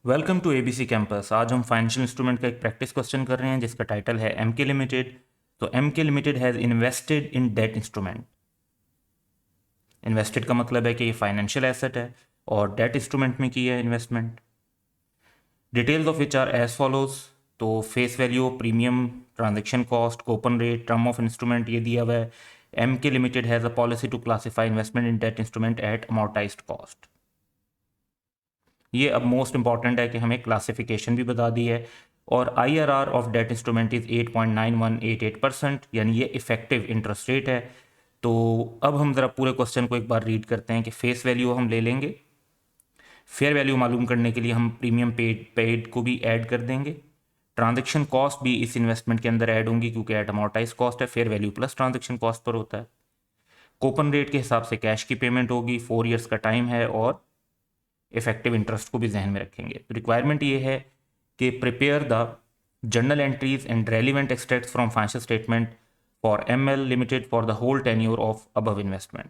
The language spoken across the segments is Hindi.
Welcome to ABC campus. आज हम फाइनेंशियल इंस्ट्रूमेंट का एक प्रैक्टिस क्वेश्चन कर रहे हैं जिसका टाइटल है एमके लिमिटेड। तो MK limited has invested in debt instrument. Invested का मतलब है कि ये फाइनेंशियल एसेट है और डेट इंस्ट्रूमेंट में की है investment. Details of which are as follows. तो face value, premium, transaction cost, coupon rate, term of instrument ये दिया हुआ है। MK limited has a policy to classify investment in debt instrument at amortised cost. ये अब मोस्ट इंपॉर्टेंट है कि हमें क्लासिफिकेशन भी बता दी है। और IRR of debt instrument is 8.9188%, यानी ये इफेक्टिव इंटरेस्ट रेट है। तो अब हम ज़रा पूरे क्वेश्चन को एक बार रीड करते हैं कि फेस वैल्यू हम ले लेंगे। फेयर वैल्यू मालूम करने के लिए हम प्रीमियम पेड को भी ऐड कर देंगे। ट्रांजेक्शन कॉस्ट भी इस इन्वेस्टमेंट के अंदर ऐड होंगी क्योंकि एट अमोर्टाइज कॉस्ट है, fair value plus transaction cost per होता है। कूपन रेट के हिसाब से कैश की पेमेंट होगी, 4 ईयर्स का टाइम है, और इफेक्टिव इंटरेस्ट को भी जहन में रखेंगे। तो रिक्वायरमेंट ये है कि prepare the journal entries and relevant extracts from financial statement for ML limited for the whole tenure of above investment.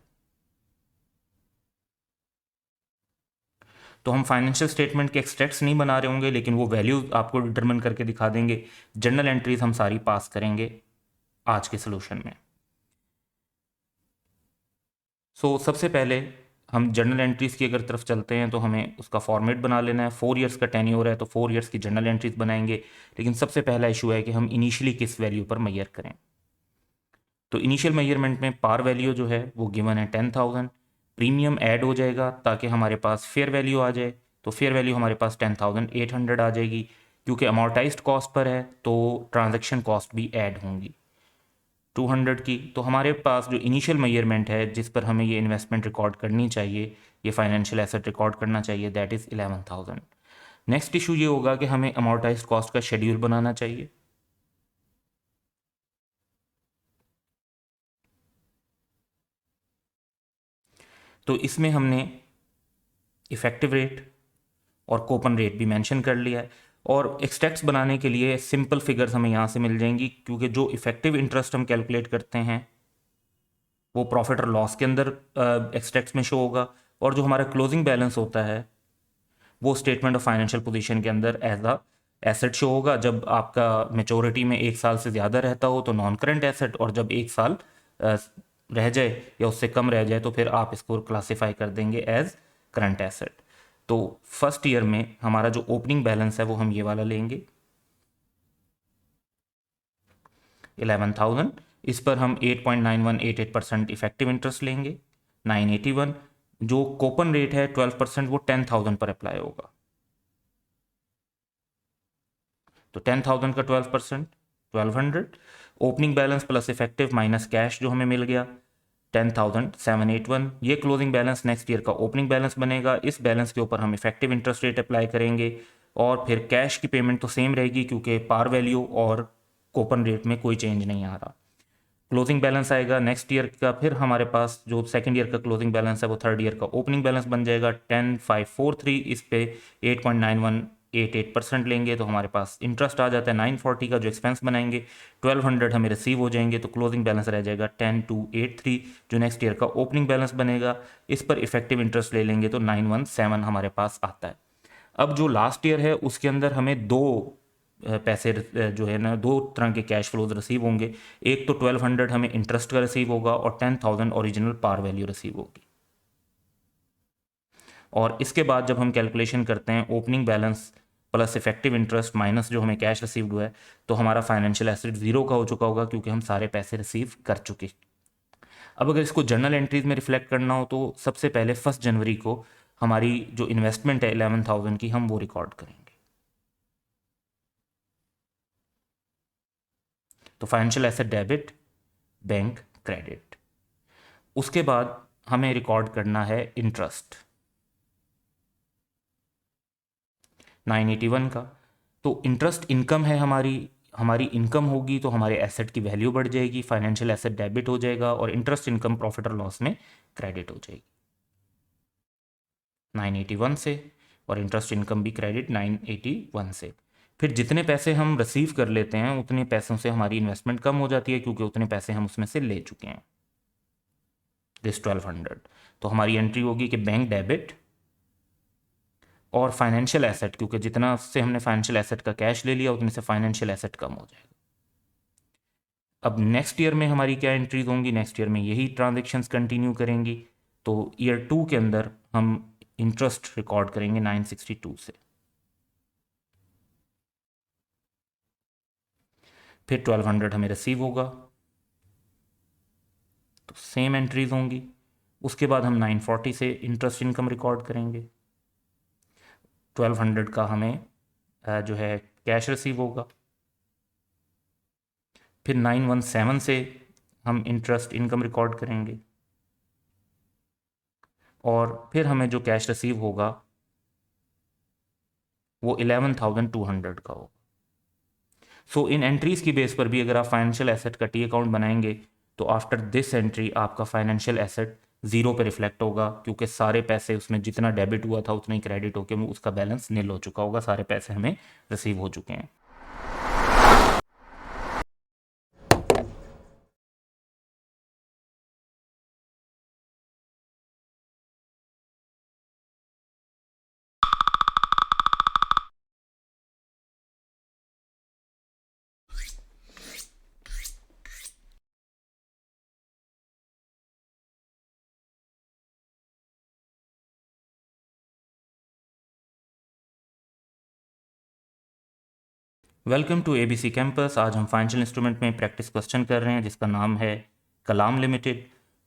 तो हम फाइनेंशियल स्टेटमेंट के एक्सट्रैक्ट्स नहीं बना रहे होंगे, लेकिन वो वैल्यू आपको डिटरमिन करके दिखा देंगे। जर्नल एंट्रीज हम सारी पास करेंगे आज के सोल्यूशन में। सबसे पहले हम जर्नल एंट्रीज़ की अगर तरफ चलते हैं तो हमें उसका फॉर्मेट बना लेना है। 4 ईयर्स का टेन्योर है तो 4 ईयर्स की जर्नल एंट्रीज बनाएंगे। लेकिन सबसे पहला इशू है कि हम इनिशियली किस वैल्यू पर मैयर करें। तो इनिशियल मेजरमेंट में पार वैल्यू जो है वो गिवन है 10,000। प्रीमियम ऐड हो जाएगा ताकि हमारे पास फेयर वैल्यू आ जाए। तो फेयर वैल्यू हमारे पास 10,800 आ जाएगी। क्योंकि अमोर्टाइज्ड कॉस्ट पर है तो ट्रांजैक्शन कॉस्ट भी ऐड होंगी 200 की। तो हमारे पास जो इनिशियल मेजरमेंट है जिस पर हमें ये इन्वेस्टमेंट रिकॉर्ड करनी चाहिए, ये फाइनेंशियल एसेट रिकॉर्ड करना चाहिए, दैट इज़ 11,000। नेक्स्ट इशू ये होगा कि हमें अमोर्टाइज्ड कॉस्ट का शेड्यूल बनाना चाहिए। तो इसमें हमने इफेक्टिव रेट और कूपन रेट भी मेंशन कर लिया है। और एक्सट्रैक्ट्स बनाने के लिए सिंपल फिगर्स हमें यहाँ से मिल जाएंगी, क्योंकि जो इफेक्टिव इंटरेस्ट हम कैलकुलेट करते हैं वो प्रॉफिट और लॉस के अंदर एक्सट्रैक्ट्स में शो होगा, और जो हमारा क्लोजिंग बैलेंस होता है वो स्टेटमेंट ऑफ फाइनेंशियल पोजीशन के अंदर एज अ एसेट शो होगा। जब आपका मेचोरिटी में 1 साल से ज़्यादा रहता हो तो नॉन करंट एसेट, और जब 1 साल रह जाए या उससे कम रह जाए तो फिर आप इसको क्लासीफाई कर देंगे एज करंट एसेट। तो फर्स्ट ईयर में हमारा जो ओपनिंग बैलेंस है वो हम ये वाला लेंगे 11,000। इस पर हम 8.9188% इफेक्टिव इंटरेस्ट लेंगे 981। जो कूपन रेट है 12%, वो 10,000 पर अप्लाई होगा। तो 10,000 का 12% 1,200। Opening balance plus effective minus cash जो हमें मिल गया 10,781। ये क्लोजिंग बैलेंस नेक्स्ट ईयर का ओपनिंग बैलेंस बनेगा। इस बैलेंस के ऊपर हम इफेक्टिव इंटरेस्ट रेट अप्लाई करेंगे, और फिर कैश की पेमेंट तो सेम रहेगी क्योंकि पार वैल्यू और कूपन रेट में कोई चेंज नहीं आ रहा। क्लोजिंग बैलेंस आएगा नेक्स्ट ईयर का। फिर हमारे पास जो सेकंड ईयर का क्लोजिंग बैलेंस है वो थर्ड ईयर का ओपनिंग बैलेंस बन जाएगा 10,543। इस पे 8.9188% लेंगे तो हमारे पास इंटरेस्ट आ जाता है 940 का, जो एक्सपेंस बनाएंगे 1,200 हमें रिसीव हो जाएंगे। तो क्लोजिंग बैलेंस रह जाएगा 10,283, जो नेक्स्ट ईयर का ओपनिंग बैलेंस बनेगा। इस पर इफेक्टिव इंटरेस्ट ले लेंगे तो 917 हमारे पास आता है। अब जो लास्ट ईयर है उसके अंदर हमें दो पैसे जो है ना, दो तरह के कैश फ्लोज रिसीव होंगे। एक तो 1,200 हमें इंटरेस्ट का रिसीव होगा और 10,000 ओरिजिनल पार वैल्यू रिसीव होगी। और इसके बाद जब हम कैलकुलेशन करते हैं opening balance plus effective interest minus जो हमें कैश रिसीव्ड हुआ है, तो हमारा फाइनेंशियल एसेट जीरो का हो चुका होगा क्योंकि हम सारे पैसे रिसीव कर चुके। अब अगर इसको जर्नल एंट्रीज में रिफ्लेक्ट करना हो तो सबसे पहले 1 जनवरी को हमारी जो इन्वेस्टमेंट है 11,000 की, हम वो रिकॉर्ड करेंगे। तो financial asset debit, bank credit. उसके बाद हमें रिकॉर्ड करना है इंटरेस्ट 981 का। तो इंटरेस्ट इनकम है हमारी, हमारी इनकम होगी तो हमारे एसेट की वैल्यू बढ़ जाएगी, फाइनेंशियल एसेट डेबिट हो जाएगा, और इंटरेस्ट इनकम प्रॉफिट और लॉस में क्रेडिट हो जाएगी 981 से, और इंटरेस्ट इनकम भी क्रेडिट 981 से। फिर जितने पैसे हम रिसीव कर लेते हैं उतने पैसों से हमारी इन्वेस्टमेंट कम हो जाती है क्योंकि उतने पैसे हम उसमें से ले चुके हैं, दिस 1,200। तो हमारी एंट्री होगी कि बैंक डेबिट और फाइनेंशियल एसेट, क्योंकि जितना से हमने फाइनेंशियल एसेट का कैश ले लिया उतने से फाइनेंशियल एसेट कम हो जाएगा। अब नेक्स्ट ईयर में हमारी क्या एंट्रीज होंगी, नेक्स्ट ईयर में यही ट्रांजेक्शन्स कंटिन्यू करेंगी। तो ईयर 2 के अंदर हम इंटरेस्ट रिकॉर्ड करेंगे 962 से, फिर 1200 हमें रिसीव होगा, तो सेम एंट्रीज होंगी। उसके बाद हम 940 से इंटरेस्ट इनकम रिकॉर्ड करेंगे, 1200 का हमें जो है कैश रिसीव होगा। फिर 917 से हम इंटरेस्ट इनकम रिकॉर्ड करेंगे, और फिर हमें जो कैश रिसीव होगा वो 11,200 का होगा। सो इन एंट्रीज की बेस पर भी अगर आप फाइनेंशियल एसेट का टी अकाउंट बनाएंगे तो आफ्टर दिस एंट्री आपका फाइनेंशियल एसेट जीरो पे रिफ्लेक्ट होगा, क्योंकि सारे पैसे उसमें जितना डेबिट हुआ था उतना ही क्रेडिट होकर उसका बैलेंस नील हो चुका होगा, सारे पैसे हमें रिसीव हो चुके हैं। Welcome to ABC campus. आज हम फाइनेंशियल इंस्ट्रूमेंट में प्रैक्टिस क्वेश्चन कर रहे हैं जिसका नाम है कलाम लिमिटेड।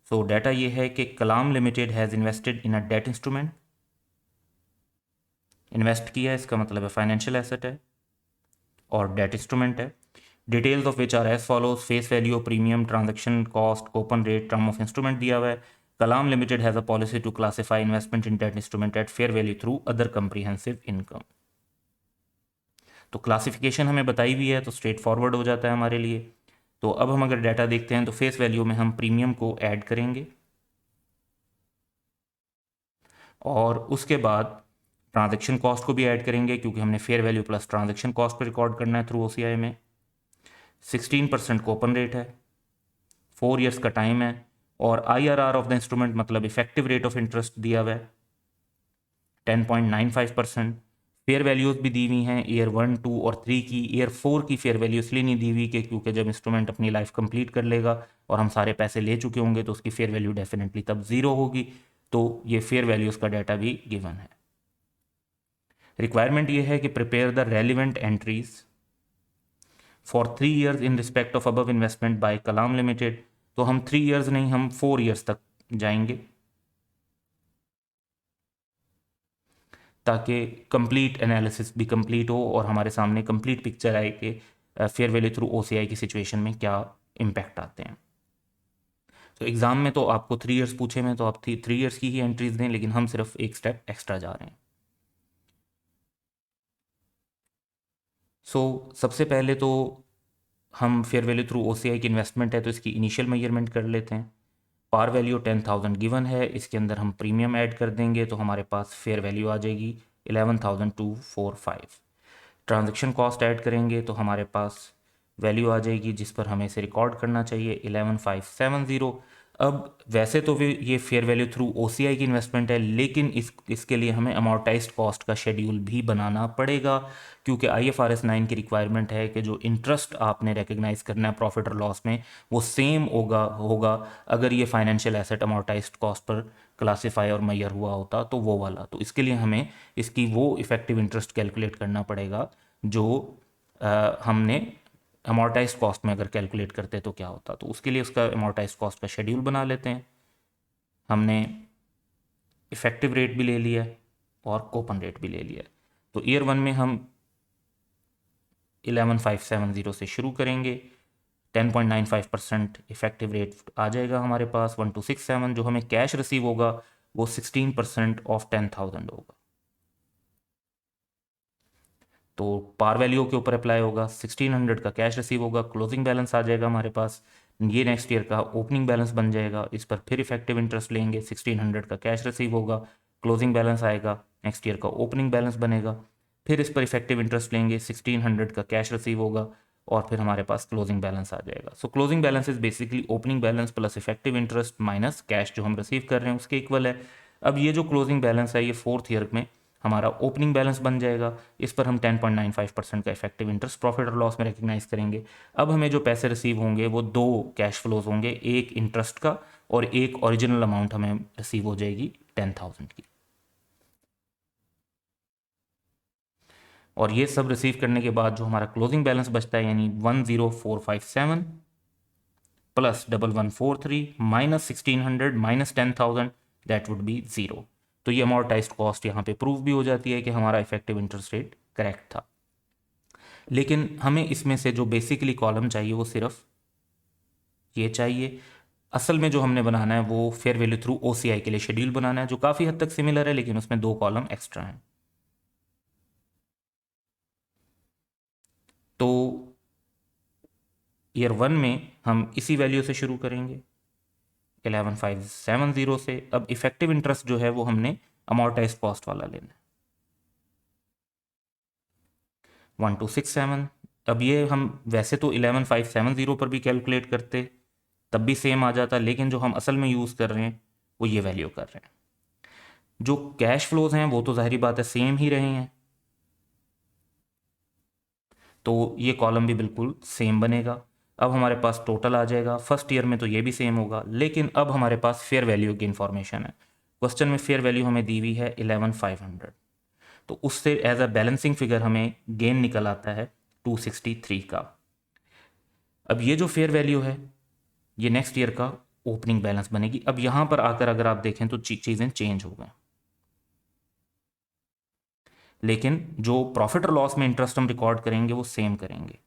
सो डाटा ये है कि Kalam limited has invested in a debt instrument. Invest किया, इसका मतलब है फाइनेंशियल एसेट है और डेट इंस्ट्रूमेंट है। Details of which are as follows: face value, premium, transaction cost, coupon rate, term of instrument दिया हुआ है। Kalam limited has a policy to classify investment in debt instrument at fair value through other comprehensive income. तो क्लासिफिकेशन हमें बताई हुई है तो स्ट्रेट फॉरवर्ड हो जाता है हमारे लिए। तो अब हम अगर डाटा देखते हैं तो फेस वैल्यू में हम प्रीमियम को ऐड करेंगे और उसके बाद ट्रांजैक्शन कॉस्ट को भी ऐड करेंगे, क्योंकि हमने fair value plus transaction cost per record करना है थ्रू ओसीआई में। 16% कूपन रेट है, 4 ईयर्स का टाइम है, और IRR ऑफ द इंस्ट्रूमेंट मतलब इफेक्टिव रेट ऑफ इंटरेस्ट दिया हुआ है 10.95%। फेयर वैल्यूज भी दी हुई हैं ईयर 1, 2 और 3 की। ईयर 4 की फेयर वैल्यू इसलिए नहीं दी हुई कि क्योंकि जब इंस्ट्रूमेंट अपनी लाइफ कंप्लीट कर लेगा और हम सारे पैसे ले चुके होंगे तो उसकी फेयर वैल्यू डेफिनेटली तब जीरो होगी। तो ये फेयर वैल्यूज का डाटा भी गिवन है। रिक्वायरमेंट ये है कि prepare the relevant entries for 3 years in respect of above investment by Kalam limited. तो हम 3 ईयर्स नहीं, हम 4 ईयर्स तक जाएंगे ताकि कंप्लीट एनालिसिस भी कंप्लीट हो और हमारे सामने कंप्लीट पिक्चर आए कि फेयर वैल्यू थ्रू ओसीआई की सिचुएशन में क्या इम्पैक्ट आते हैं। तो एग्ज़ाम में तो आपको 3 ईयर्स पूछे में तो आप 3 ईयर्स की ही एंट्रीज दें, लेकिन हम सिर्फ एक स्टेप एक्स्ट्रा जा रहे हैं। सबसे पहले तो हम फेयर वैल्यू थ्रू ओसीआई की इन्वेस्टमेंट है तो इसकी इनिशियल मेजरमेंट कर लेते हैं। पार वैल्यू 10,000 गिवन है, इसके अंदर हम प्रीमियम ऐड कर देंगे तो हमारे पास फेयर वैल्यू आ जाएगी 11,245। ट्रांजैक्शन कॉस्ट ऐड करेंगे तो हमारे पास वैल्यू आ जाएगी जिस पर हमें इसे रिकॉर्ड करना चाहिए 11,570। अब वैसे तो ये फेयर वैल्यू थ्रू ओसीआई की इन्वेस्टमेंट है, लेकिन इसके लिए हमें अमोर्टाइज्ड कॉस्ट का शेड्यूल भी बनाना पड़ेगा, क्योंकि IFRS 9 की रिक्वायरमेंट है कि जो इंटरेस्ट आपने रिकग्नाइज करना है प्रॉफिट और लॉस में वो सेम होगा अगर ये financial asset amortised cost per classify और मैयर हुआ होता तो वो वाला। तो इसके लिए हमें इसकी वो इफेक्टिव इंटरेस्ट कैलकुलेट करना पड़ेगा जो हमने अमोर्टाइज कॉस्ट में अगर कैलकुलेट करते तो क्या होता। तो उसके लिए उसका अमोर्टाइज कॉस्ट का शेड्यूल बना लेते हैं। हमने इफेक्टिव रेट भी ले लिया और कूपन रेट भी ले लिया। तो ईयर 1 में हम 11,570 से शुरू करेंगे, 10.95% इफेक्टिव रेट आ जाएगा हमारे पास। 1267 जो हमें कैश रिसीव होगा वो 16% ऑफ 10,000 होगा, तो पार वैल्यू के ऊपर अप्लाई होगा। 1600 का कैश रिसीव होगा, क्लोजिंग बैलेंस आ जाएगा हमारे पास, ये नेक्स्ट ईयर का ओपनिंग बैलेंस बन जाएगा। इस पर फिर इफेक्टिव इंटरेस्ट लेंगे, 1600 का कैश रिसीव होगा, क्लोजिंग बैलेंस आएगा, नेक्स्ट ईयर का ओपनिंग बैलेंस बनेगा। फिर इस पर इफेक्टिव इंटरेस्ट लेंगे, 1600 का कैश रिसीव होगा और फिर हमारे पास क्लोजिंग बैलेंस आ जाएगा। सो closing balance is basically opening balance plus effective interest minus cash जो हम रिसीव कर रहे हैं उसके इक्वल है। अब ये जो क्लोजिंग बैलेंस है ये 4th ईयर में हमारा ओपनिंग बैलेंस बन जाएगा। इस पर हम 10.95% का इफेक्टिव इंटरेस्ट प्रॉफिट और लॉस में रिकग्नाइज करेंगे। अब हमें जो पैसे रिसीव होंगे वो दो कैश फ्लोज होंगे, एक इंटरेस्ट का और एक ओरिजिनल अमाउंट हमें रिसीव हो जाएगी 10,000 की। और ये सब रिसीव करने के बाद जो हमारा क्लोजिंग बैलेंस बचता है यानी 10457 plus 1143 minus 1600 minus 10,000 that would be zero. तो ये अमोर्टाइज्ड कॉस्ट यहाँ पे प्रूव भी हो जाती है कि हमारा इफेक्टिव इंटरेस्ट रेट करेक्ट था। लेकिन हमें इसमें से जो बेसिकली कॉलम चाहिए वो सिर्फ ये चाहिए। असल में जो हमने बनाना है वो फेयर वैल्यू थ्रू ओसीआई के लिए शेड्यूल बनाना है, जो काफ़ी हद तक सिमिलर है लेकिन उसमें दो कॉलम एक्स्ट्रा हैं। तो ईयर 1 में हम इसी वैल्यू से शुरू करेंगे 11570 से। अब इफेक्टिव इंटरेस्ट जो है वो हमने अमोर्टाइज कॉस्ट वाला लेना है 1267। अब ये हम वैसे तो 11570 पर भी कैलकुलेट करते तब भी सेम आ जाता, लेकिन जो हम असल में यूज़ कर रहे हैं वो ये वैल्यू कर रहे हैं। जो कैश फ्लोज हैं वो तो जाहिर बात है सेम ही रहे हैं, तो ये कॉलम भी बिल्कुल सेम बनेगा। अब हमारे पास टोटल आ जाएगा। फर्स्ट ईयर में तो ये भी सेम होगा, लेकिन अब हमारे पास फेयर वैल्यू की इंफॉर्मेशन है। क्वेश्चन में फेयर वैल्यू हमें दी हुई है 11500, तो उससे एज अ बैलेंसिंग फिगर हमें गेन निकल आता है 263 का। अब ये जो फेयर वैल्यू है ये नेक्स्ट ईयर का ओपनिंग बैलेंस बनेगी। अब यहां पर आकर अगर आप देखें तो चीज़ें चेंज हो गई, लेकिन जो प्रॉफिट और लॉस में इंटरेस्ट हम रिकॉर्ड करेंगे वो सेम करेंगे।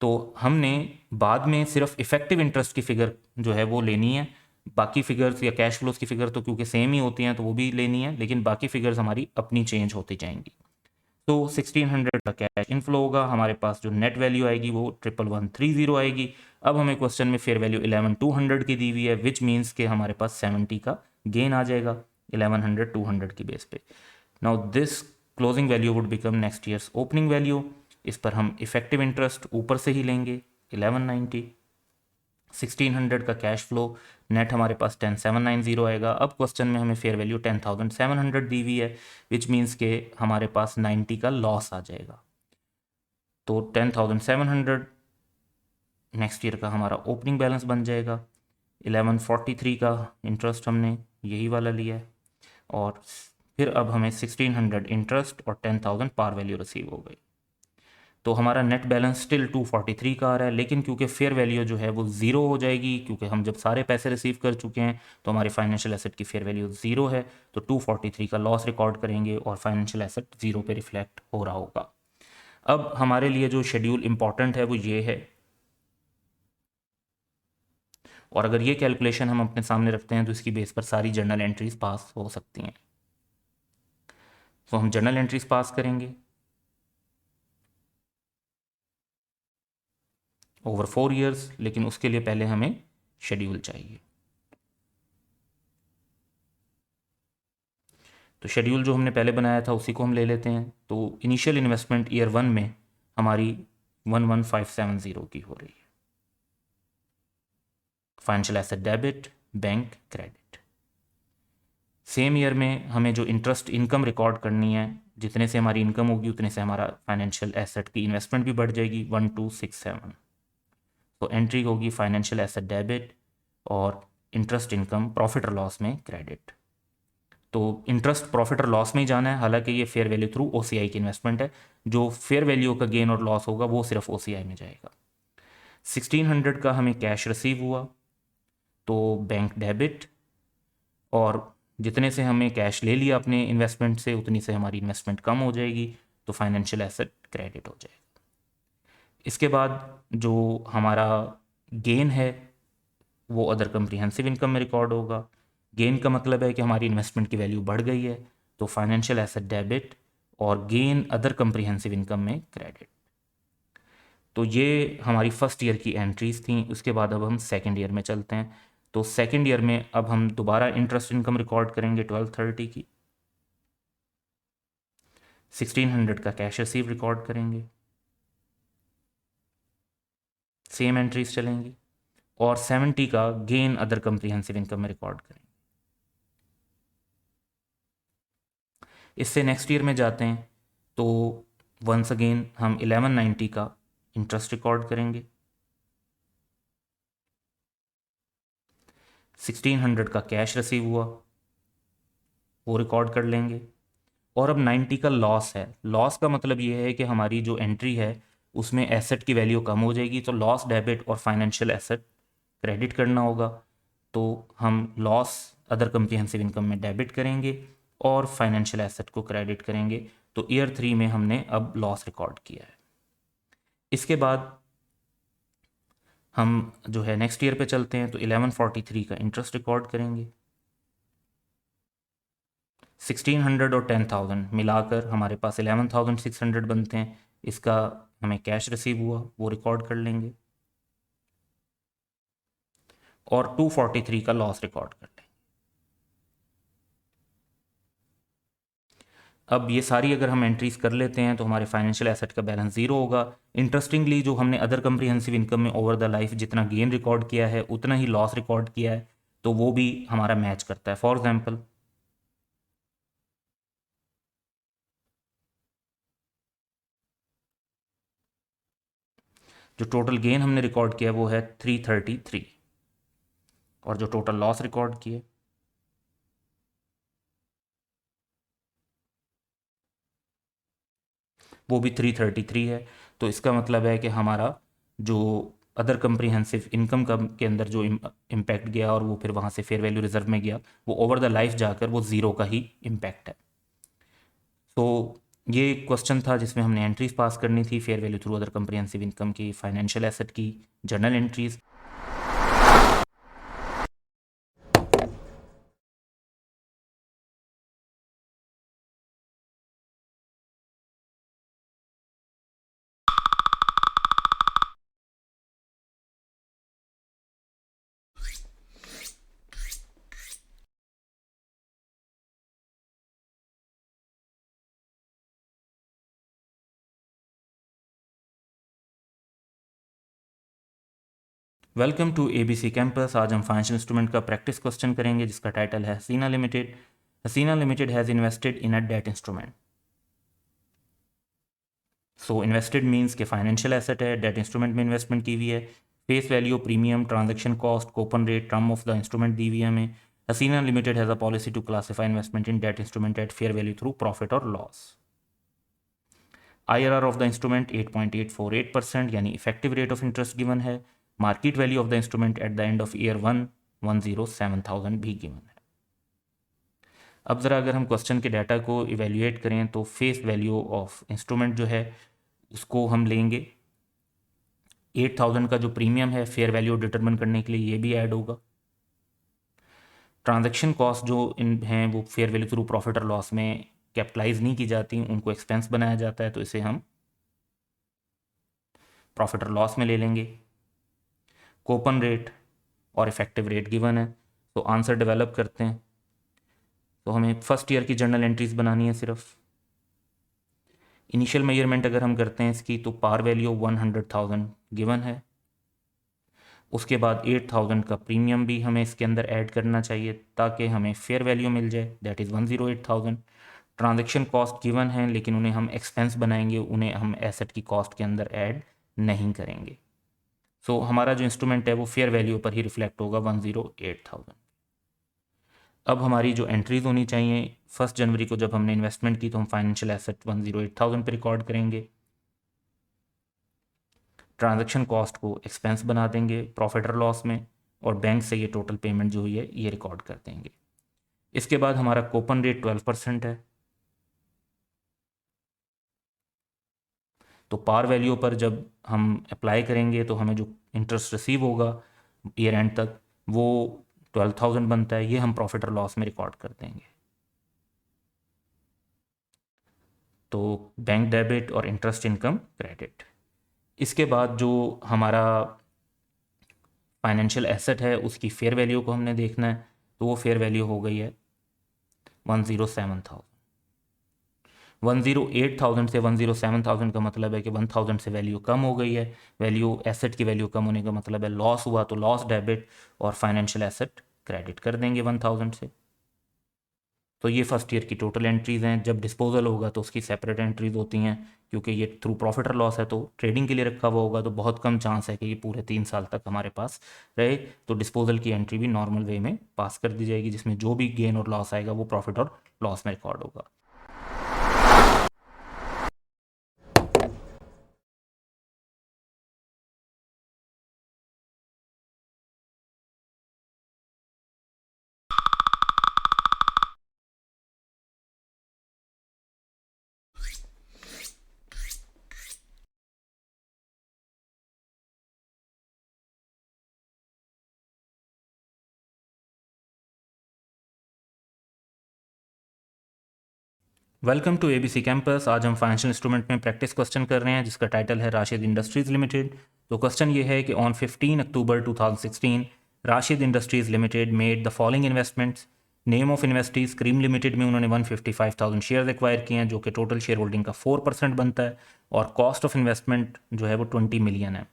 तो हमने बाद में सिर्फ इफेक्टिव इंटरेस्ट की फिगर जो है वो लेनी है। बाकी फिगर्स या कैश फ्लोज की फिगर तो क्योंकि सेम ही होती हैं तो वो भी लेनी है, लेकिन बाकी फिगर्स हमारी अपनी चेंज होती जाएंगी। तो 1600 का कैश इनफ्लो होगा, हमारे पास जो नेट वैल्यू आएगी वो 11130 आएगी। अब हमें क्वेश्चन में फेयर वैल्यू 11200 की दी हुई है, विच मीन्स के हमारे पास 70 का गेन आ जाएगा 1100 200 की बेस पे। Now this closing value would become next years opening value. इस पर हम इफेक्टिव इंटरेस्ट ऊपर से ही लेंगे 1190, 1600 का कैश फ्लो, नेट हमारे पास 10790 आएगा। अब क्वेश्चन में हमें फेयर वैल्यू 10,700 दी हुई है, विच मीन्स के हमारे पास 90 का लॉस आ जाएगा। तो 10,700 नेक्स्ट ईयर का हमारा ओपनिंग बैलेंस बन जाएगा। 1143 का इंटरेस्ट हमने यही वाला लिया है, और फिर अब हमें 1600 इंटरेस्ट और 10,000 पार वैल्यू रिसीव हो गई। तो हमारा नेट बैलेंस स्टिल 243 का आ रहा है, लेकिन क्योंकि फेयर वैल्यू जो है वो ज़ीरो हो जाएगी, क्योंकि हम जब सारे पैसे रिसीव कर चुके हैं तो हमारी फाइनेंशियल एसेट की फेयर वैल्यू ज़ीरो है, तो 243 का लॉस रिकॉर्ड करेंगे और फाइनेंशियल एसेट ज़ीरो पे रिफ्लेक्ट हो रहा होगा। अब हमारे लिए जो शेड्यूल इंपॉर्टेंट है वो ये है, और अगर ये कैलकुलेशन हम अपने सामने रखते हैं तो इसकी बेस पर सारी जर्नल एंट्रीज पास हो सकती हैं। तो हम जर्नल एंट्रीज पास करेंगे ओवर 4 ईयर्स, लेकिन उसके लिए पहले हमें शेड्यूल चाहिए। तो शेड्यूल जो हमने पहले बनाया था उसी को हम ले लेते हैं। तो इनिशियल इन्वेस्टमेंट ईयर 1 में हमारी 11570 की हो रही है। Financial asset debit, bank credit. Same year में हमें जो इंटरेस्ट इनकम रिकॉर्ड करनी है, जितने से हमारी इनकम होगी उतने से हमारा फाइनेंशियल एसेट की इन्वेस्टमेंट भी बढ़ जाएगी 1267। तो एंट्री होगी फाइनेंशियल एसेट डेबिट और इंटरेस्ट इनकम प्रॉफिट और लॉस में क्रेडिट। तो इंटरेस्ट प्रॉफिट और लॉस में ही जाना है, हालांकि ये फेयर वैल्यू थ्रू ओसीआई की इन्वेस्टमेंट है। जो फेयर वैल्यू का गेन और लॉस होगा वो सिर्फ ओसीआई में जाएगा। 1600 का हमें कैश रिसीव हुआ तो बैंक डेबिट, और जितने से हमें कैश ले लिया अपने इन्वेस्टमेंट से उतनी से हमारी इन्वेस्टमेंट कम हो जाएगी, तो फाइनेंशियल एसेट क्रेडिट हो जाएगा। इसके बाद जो हमारा गेन है वो अदर कंप्रीहेंसिव इनकम में रिकॉर्ड होगा। गेन का मतलब है कि हमारी इन्वेस्टमेंट की वैल्यू बढ़ गई है, तो फाइनेंशियल एसेट डेबिट और गेन अदर कंप्रीहेंसिव इनकम में क्रेडिट। तो ये हमारी फर्स्ट ईयर की एंट्रीज थी। उसके बाद अब हम सेकेंड ईयर में चलते हैं। तो सेकेंड ईयर में अब हम दोबारा इंटरेस्ट इनकम रिकॉर्ड करेंगे 1230 की। 1600 का कैश रिसीव रिकॉर्ड करेंगे, सेम एंट्रीज चलेंगी। और 70 का गेन अदर कम्प्रीहेंसिव इनकम में रिकॉर्ड करेंगे। इससे नेक्स्ट ईयर में जाते हैं तो वंस अगेन हम 1190 का इंटरेस्ट रिकॉर्ड करेंगे, 1600 का कैश रिसीव हुआ वो रिकॉर्ड कर लेंगे। और अब 90 का लॉस है। लॉस का मतलब ये है कि हमारी जो एंट्री है उसमें एसेट की वैल्यू कम हो जाएगी, तो लॉस डेबिट और फाइनेंशियल एसेट क्रेडिट करना होगा। तो हम लॉस अदर कम्प्रीहेंसिव इनकम में डेबिट करेंगे और फाइनेंशियल एसेट को क्रेडिट करेंगे। तो ईयर 3 में हमने अब लॉस रिकॉर्ड किया है। इसके बाद हम जो है नेक्स्ट ईयर पे चलते हैं तो 1143 का इंटरेस्ट रिकॉर्ड करेंगे। 1600 और 10,000 मिलाकर हमारे पास 11,600 बनते हैं। इसका हमें कैश रिसीव हुआ वो रिकॉर्ड कर लेंगे और 243 का लॉस रिकॉर्ड कर लेंगे। अब ये सारी अगर हम एंट्रीज कर लेते हैं तो हमारे फाइनेंशियल एसेट का बैलेंस जीरो होगा। इंटरेस्टिंगली जो हमने अदर कम्प्रीहेंसिव इनकम में ओवर द लाइफ जितना गेन रिकॉर्ड किया है उतना ही लॉस रिकॉर्ड किया है, तो वो भी हमारा मैच करता है। फॉर एग्जाम्पल जो टोटल गेन हमने रिकॉर्ड किया वो है 333 और जो टोटल लॉस रिकॉर्ड किए वो भी 333 है। तो इसका मतलब है कि हमारा जो अदर कम्प्रीहेंसिव इनकम का के अंदर जो इम्पैक्ट गया और वो फिर वहाँ से फेयर वैल्यू रिजर्व में गया वो ओवर द लाइफ जाकर वो ज़ीरो का ही इम्पैक्ट है। तो ये क्वेश्चन था जिसमें हमने एंट्रीज पास करनी थी fair value through other comprehensive income की, फाइनेंशियल एसेट की, journal entries. Welcome to ABC campus. आज हम फाइनेंशियल इंस्ट्रूमेंट का प्रैक्टिस क्वेश्चन करेंगे जिसका टाइटल है Hasina limited. Hasina limited has invested in a debt instrument. So invested means के फाइनेंशियल एसेट है, डेट इंस्ट्रूमेंट में इन्वेस्टमेंट की हुई है। Face value, premium, transaction cost, coupon rate, term of the instrument दी हुई है हमें। हसीना limited has a policy to classify investment in debt instrument at fair value through profit और loss. IRR of the instrument 8.848% यानी effective rate of interest given है। Market value of the instrument at the end of year 1 107,000 भी गिवन है। अब ज़रा अगर हम क्वेश्चन के डाटा को इवेल्युएट करें तो फेस वैल्यू ऑफ इंस्ट्रूमेंट जो है उसको हम लेंगे। 8,000 का जो प्रीमियम है फेयर वैल्यू डिटरमिन करने के लिए ये भी ऐड होगा। ट्रांजैक्शन कॉस्ट जो इन हैं वो फेयर वैल्यू थ्रू प्रॉफिट और लॉस में कैपिटलाइज नहीं की जाती, उनको एक्सपेंस बनाया जाता है, तो इसे हम प्रॉफिट और लॉस में ले लेंगे। कूपन रेट और इफेक्टिव रेट गिवन है, तो आंसर डेवलप करते हैं। तो हमें फर्स्ट ईयर की जर्नल एंट्रीज बनानी है सिर्फ। इनिशियल मेजरमेंट अगर हम करते हैं इसकी तो पार वैल्यू 100,000 गिवन है। उसके बाद 8,000 का प्रीमियम भी हमें इसके अंदर ऐड करना चाहिए ताकि हमें फेयर वैल्यू मिल जाए, that is 108,000। Transaction cost given है लेकिन उन्हें हम एक्सपेंस बनाएंगे, उन्हें हम एसेट की कॉस्ट के अंदर ऐड नहीं करेंगे। सो हमारा जो इंस्ट्रूमेंट है वो फेयर वैल्यू पर ही रिफ्लेक्ट होगा 108,000। अब हमारी जो एंट्रीज होनी चाहिए 1 जनवरी को जब हमने इन्वेस्टमेंट की तो हम फाइनेंशियल एसेट 108,000 पे रिकॉर्ड करेंगे। ट्रांजैक्शन कॉस्ट को एक्सपेंस बना देंगे प्रॉफिट और लॉस में, और बैंक से ये टोटल पेमेंट जो हुई है ये रिकॉर्ड कर देंगे। इसके बाद हमारा कूपन रेट 12% है, तो पार वैल्यू पर जब हम अप्लाई करेंगे तो हमें जो इंटरेस्ट रिसीव होगा ईयर एंड तक वो 12,000 बनता है, ये हम प्रॉफिट और लॉस में रिकॉर्ड कर देंगे। तो बैंक डेबिट और इंटरेस्ट इनकम क्रेडिट। इसके बाद जो हमारा फाइनेंशियल एसेट है उसकी फेयर वैल्यू को हमने देखना है, तो वो फेयर वैल्यू हो गई है 107,000। 108,000 से 107,000 का मतलब है कि 1,000 से वैल्यू कम हो गई है। वैल्यू एसेट की वैल्यू कम होने का मतलब है लॉस हुआ, तो लॉस डेबिट और फाइनेंशियल एसेट क्रेडिट कर देंगे 1,000 से। तो ये फर्स्ट ईयर की टोटल एंट्रीज़ हैं। जब डिस्पोजल होगा तो उसकी सेपरेट एंट्रीज होती हैं, क्योंकि ये थ्रू प्रॉफिट और लॉस है तो ट्रेडिंग के लिए रखा हुआ होगा, तो बहुत कम चांस है कि ये पूरे 3 साल तक हमारे पास रहे। तो डिस्पोजल की एंट्री भी नॉर्मल वे में पास कर दी जाएगी, जिसमें जो भी गेन और लॉस आएगा वो प्रॉफिट और लॉस में रिकॉर्ड होगा। Welcome to ABC campus. आज हम फाइनेंशियल इंस्ट्रूमेंट में प्रैक्टिस क्वेश्चन कर रहे हैं, जिसका टाइटल है राशिद इंडस्ट्रीज़ लिमिटेड। तो क्वेश्चन ये है कि on 15 October 2016 Rashid industries limited made the following investments. Name of investees Cream limited में उन्होंने 155,000 शेयर एक्वायर किए हैं, जो कि टोटल शेयर होल्डिंग का 4% बनता है, और कॉस्ट ऑफ इन्वेस्टमेंट जो है वो 20 मिलियन है।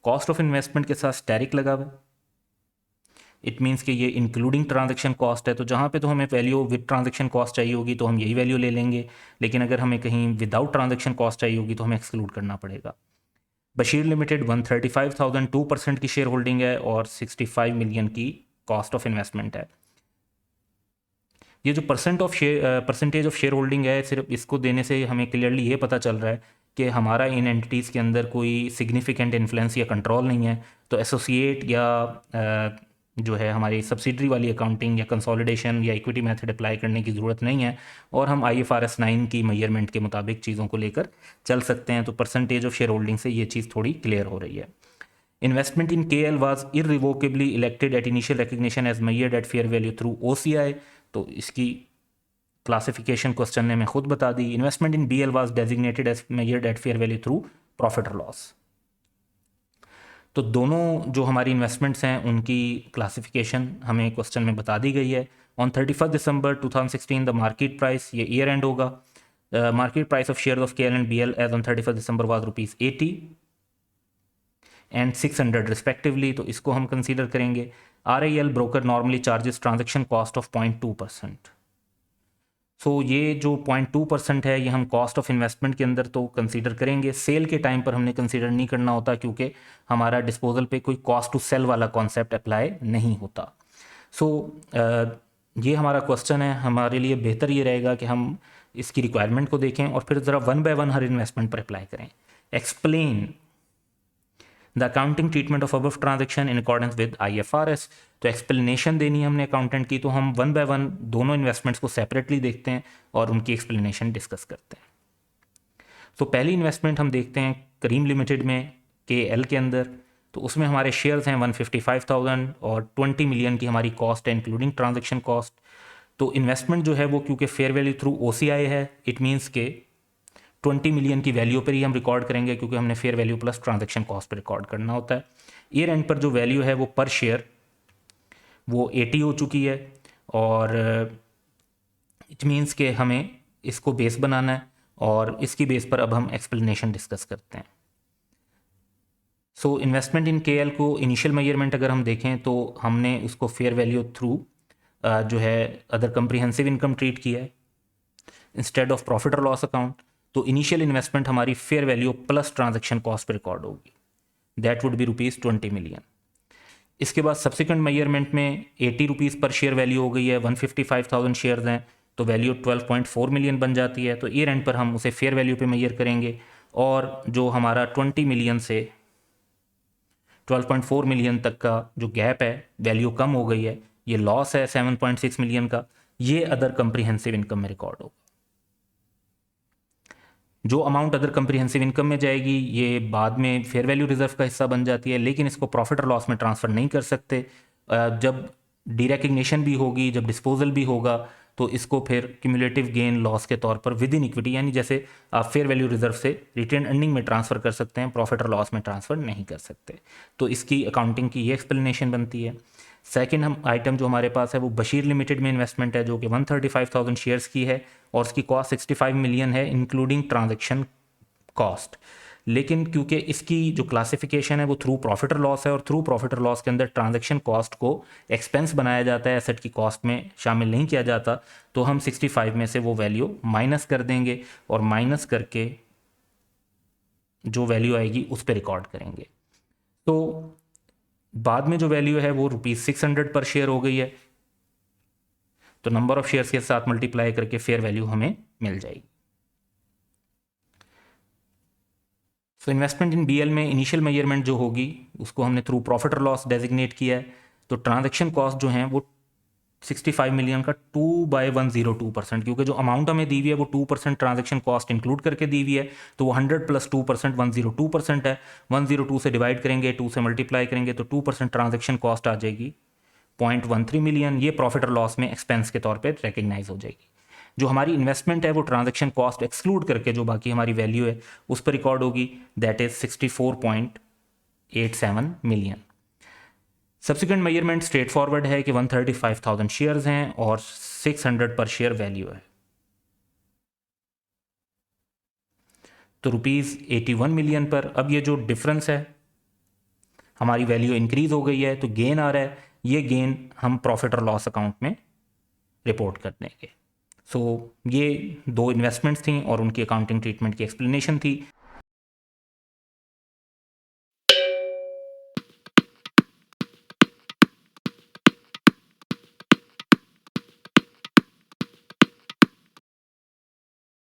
कॉस्ट ऑफ इन्वेस्टमेंट के साथ स्टैरिक लगा हुआ है, इट मीन्स कि ये इंक्लूडिंग ट्रांजैक्शन कॉस्ट है। तो जहाँ पे तो हमें वैल्यू विद ट्रांजैक्शन कॉस्ट चाहिए होगी तो हम यही वैल्यू ले लेंगे, लेकिन अगर हमें कहीं विदाउट ट्रांजैक्शन कॉस्ट चाहिए होगी तो हमें एक्सक्लूड करना पड़ेगा। बशीर लिमिटेड 135,000 2% की शेयर होल्डिंग है और 65 मिलियन की कॉस्ट ऑफ इन्वेस्टमेंट है। ये जो परसेंटेज ऑफ शेयर होल्डिंग है, सिर्फ इसको देने से हमें क्लियरली ये पता चल रहा है कि हमारा इन एंटिटीज़ के अंदर कोई सिग्निफिकेंट इन्फ्लुएंस या कंट्रोल नहीं है। तो एसोसिएट या जो है हमारी सब्सिडरी वाली अकाउंटिंग या कंसोलिडेशन या इक्विटी मेथड अप्लाई करने की ज़रूरत नहीं है, और हम IFRS 9 की मेजरमेंट के मुताबिक चीज़ों को लेकर चल सकते हैं। तो परसेंटेज ऑफ शेयर होल्डिंग से ये चीज़ थोड़ी क्लियर हो रही है। Investment in KL was irrevocably elected at initial recognition as measured at fair value through OCI। तो इसकी क्लासिफिकेशन क्वेश्चन ने मैं खुद बता दी। Investment in BL was designated as measured at fair value through profit और लॉस। तो दोनों जो हमारी इन्वेस्टमेंट्स हैं उनकी क्लासिफिकेशन हमें क्वेश्चन में बता दी गई है। On 31 December 2016 the market price, ये ईयर एंड होगा, market price of share of KL and BL as on 31 December was ₹80 and 600 respectively. तो इसको हम कंसीडर करेंगे। RIL broker normally charges transaction cost of 0.2%। So ये जो 0.2% है ये हम कॉस्ट ऑफ इन्वेस्टमेंट के अंदर तो कंसीडर करेंगे। सेल के टाइम पर हमने कंसीडर नहीं करना होता, क्योंकि हमारा डिस्पोजल पे कोई कॉस्ट टू सेल वाला कॉन्सेप्ट अप्लाई नहीं होता। सो ये हमारा क्वेश्चन है। हमारे लिए बेहतर ये रहेगा कि हम इसकी रिक्वायरमेंट को देखें और फिर ज़रा 1 बाय 1 हर इन्वेस्टमेंट पर अप्लाई करें। Explain the accounting treatment of above transaction in accordance with IFRS। तो एक्सप्लेनेशन देनी है हमने अकाउंटेंट की, तो हम 1 बाय 1 दोनों इन्वेस्टमेंट्स को सेपरेटली देखते हैं और उनकी एक्सप्लेनेशन डिस्कस करते हैं। तो पहली इन्वेस्टमेंट हम देखते हैं करीम लिमिटेड में KL के अंदर। तो उसमें हमारे शेयर्स हैं 155,000 और 20 मिलियन की हमारी कॉस्ट है इंक्लूडिंग ट्रांजेक्शन कॉस्ट। तो इन्वेस्टमेंट जो है वो क्योंकि फेयर वैल्यू थ्रू OCI है, इट मीन्स के 20 मिलियन की वैल्यू पर ही हम रिकॉर्ड करेंगे, क्योंकि हमने fair value plus transaction cost per record करना होता है। ईयर एंड पर जो वैल्यू है वो पर शेयर वो 80 हो चुकी है, और इट मीन्स के हमें इसको बेस बनाना है, और इसकी बेस पर अब हम एक्सप्लेनेशन डिस्कस करते हैं। सो इन्वेस्टमेंट इन KL को इनिशियल मेजरमेंट अगर हम देखें तो हमने उसको फेयर वैल्यू थ्रू जो है अदर कंप्रीहेंसिव इनकम ट्रीट किया है इंस्टेड ऑफ प्रॉफिट और लॉस अकाउंट। तो इनिशियल इन्वेस्टमेंट हमारी fair value plus transaction cost per record होगी, दैट वुड बी ₹20 मिलियन। इसके बाद सब्सिक्वेंट मेजरमेंट में ₹80 पर शेयर वैल्यू हो गई है, 155,000 शेयर्स हैं तो वैल्यू 12.4 मिलियन बन जाती है। तो ईयर एंड पर हम उसे फेयर वैल्यू पे मेजर करेंगे, और जो हमारा 20 मिलियन से 12.4 मिलियन तक का जो गैप है, वैल्यू कम हो गई है, ये लॉस है 7.6 मिलियन का, ये अदर कंप्रीहेंसिव इनकम में रिकॉर्ड होगा। जो अमाउंट अदर कंप्रीहेंसिव इनकम में जाएगी ये बाद में फेयर वैल्यू रिजर्व का हिस्सा बन जाती है, लेकिन इसको प्रॉफिट और लॉस में ट्रांसफ़र नहीं कर सकते। जब डीरेकग्निशन भी होगी, जब डिस्पोजल भी होगा, तो इसको फिर क्यूमुलेटिव गेन लॉस के तौर पर विद इन इक्विटी, यानी जैसे आप फेयर वैल्यू रिजर्व से रिटेन अर्निंग में ट्रांसफ़र कर सकते हैं, प्रॉफिट और लॉस में ट्रांसफ़र नहीं कर सकते। तो इसकी अकाउंटिंग की ये एक्सप्लेनेशन बनती है। सेकंड हम आइटम जो हमारे पास है वो बशीर लिमिटेड में इन्वेस्टमेंट है, जो कि 135,000 शेयर्स की है और उसकी कॉस्ट 65 मिलियन है इंक्लूडिंग ट्रांजैक्शन कॉस्ट। लेकिन क्योंकि इसकी जो क्लासिफिकेशन है वो थ्रू प्रॉफिट और लॉस है, और थ्रू प्रॉफिट और लॉस के अंदर ट्रांजैक्शन कॉस्ट को एक्सपेंस बनाया जाता है, एसेट की कॉस्ट में शामिल नहीं किया जाता, तो हम 65 में से वो वैल्यू माइनस कर देंगे और माइनस करके जो वैल्यू आएगी उस पर रिकॉर्ड करेंगे। तो बाद में जो वैल्यू है वो ₹600 पर शेयर हो गई है, तो नंबर ऑफ शेयर्स के साथ मल्टीप्लाई करके फेयर वैल्यू हमें मिल जाएगी। सो इन्वेस्टमेंट इन बीएल में इनिशियल मेजरमेंट जो होगी उसको हमने थ्रू प्रॉफिट और लॉस डेजिग्नेट किया है। तो ट्रांजैक्शन कॉस्ट जो है वो 65 मिलियन का 2/102%, क्योंकि जो अमाउंट हमें दी हुई है वो 2% ट्रांजैक्शन कॉस्ट इंक्लूड करके दी हुई है, तो वो 100 + 2% 102% है। 102 से डिवाइड करेंगे, 2 से मल्टीप्लाई करेंगे तो 2% ट्रांजैक्शन कॉस्ट आ जाएगी 0.13 मिलियन। ये प्रॉफिट और लॉस में एक्सपेंस के तौर पर रिकग्नाइज हो जाएगी। जो हमारी इन्वेस्टमेंट है वो ट्रांजैक्शन कॉस्ट एक्सक्लूड करके जो बाकी हमारी वैल्यू है उस पर रिकॉर्ड होगी, that is 64.87 million. Subsequent measurement straight forward है कि 135,000 शेयर्स हैं और 600 पर शेयर वैल्यू है। तो ₹81 मिलियन पर अब ये जो डिफरेंस है, हमारी वैल्यू इंक्रीज हो गई है तो गेन आ रहा है, ये गेन हम प्रॉफिट और लॉस अकाउंट में रिपोर्ट कर देंगे। सो ये दो इन्वेस्टमेंट्स थी और उनकी अकाउंटिंग ट्रीटमेंट की एक्सप्लेनेशन थी।